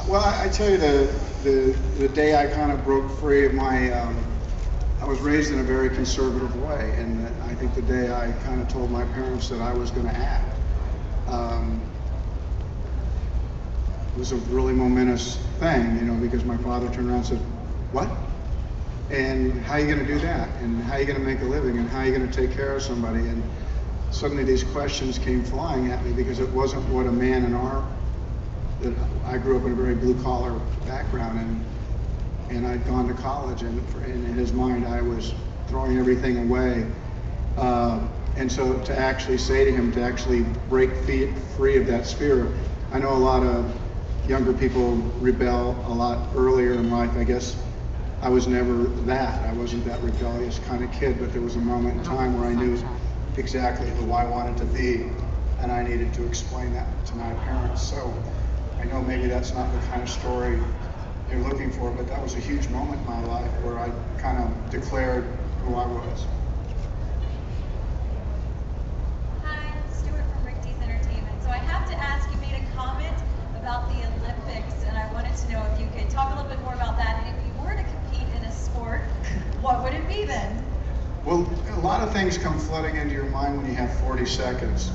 Well, I tell you, the day I kind of broke free of my, I was raised in a very conservative way, and I think the day I kind of told my parents that I was going to act, it was a really momentous thing, you know, because my father turned around and said, "What? And how are you going to do that? And how are you going to make a living? And how are you going to take care of somebody?" And suddenly these questions came flying at me because it wasn't what a man in that I grew up in a very blue-collar background, and I'd gone to college, and in his mind I was throwing everything away. And so to actually say to him, to actually break free of that sphere, I know a lot of younger people rebel a lot earlier in life. I guess I was never that. I wasn't that rebellious kind of kid, but there was a moment in time where I knew exactly who I wanted to be, and I needed to explain that to my parents. So I know maybe that's not the kind of story you're looking for, but that was a huge moment in my life where I kind of declared who I was. Hi, Stuart from Rick D's Entertainment. So I have to ask, you made a comment about the Olympics, and I wanted to know if you could talk a little bit more about that, and if you were to compete in a sport, what would it be then? Well, a lot of things come flooding into your mind when you have 40 seconds,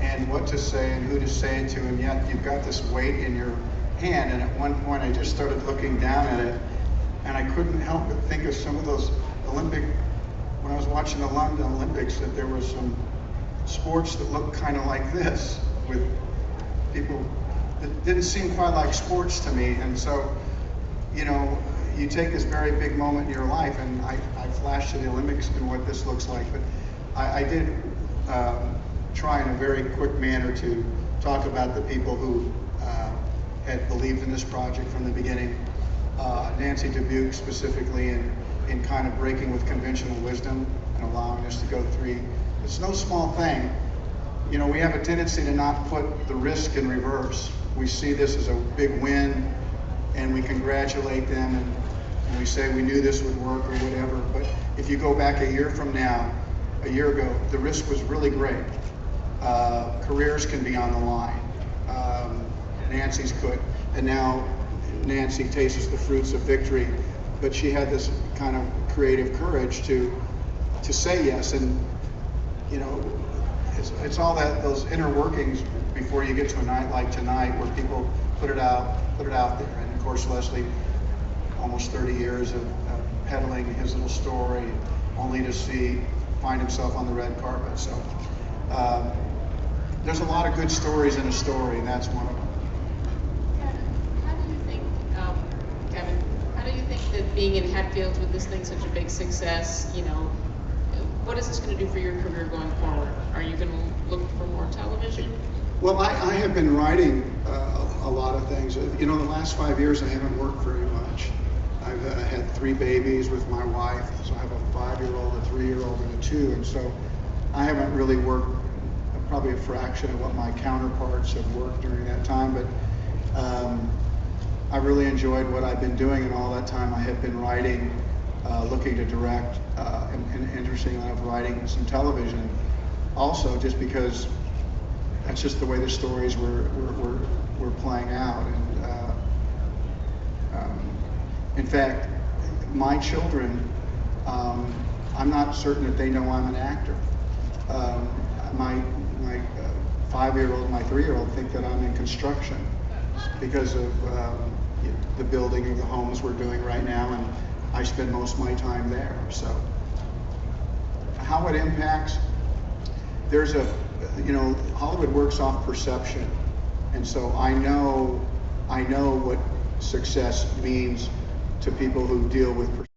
and what to say and who to say it to, and yet you've got this weight in your hand. And at one point I just started looking down at it, and I couldn't help but think of some of those when I was watching the London Olympics, that there were some sports that looked kind of like this, with people that didn't seem quite like sports to me. And so, you know, you take this very big moment in your life, and I flashed to the Olympics and what this looks like, but I did try in a very quick manner to talk about the people who had believed in this project from the beginning. Nancy Dubuque specifically, in kind of breaking with conventional wisdom and allowing us to go through. It's no small thing. You know, we have a tendency to not put the risk in reverse. We see this as a big win, and we congratulate them, and we say we knew this would work or whatever. But if you go back a year from now, a year ago, the risk was really great. Careers can be on the line. Nancy's could, and now Nancy tastes the fruits of victory, but she had this kind of creative courage to say yes. And you know, it's all those inner workings before you get to a night like tonight, where people put it out there. And of course, Leslie, almost 30 years of peddling his little story, only to find himself on the red carpet. So there's a lot of good stories in a story, and that's one of them. How do you think, Kevin, how do you think that being in Hatfield with this thing such a big success, you know, what is this going to do for your career going forward? Are you going to look for more television? Well, I have been writing a lot of things. You know, the last 5 years I haven't worked very much. I've had 3 babies with my wife, so I have a 5-year-old, a 3-year-old, and a 2, and so I haven't really worked probably a fraction of what my counterparts have worked during that time, but I really enjoyed what I've been doing, and all that time I have been writing, looking to direct, and interestingly enough, writing some television also, just because that's just the way the stories were playing out. And in fact, my children, I'm not certain that they know I'm an actor. My 5-year-old and my 3-year-old think that I'm in construction because of the building of the homes we're doing right now, and I spend most of my time there. So how it impacts, there's you know, Hollywood works off perception, and so I know what success means to people who deal with perception.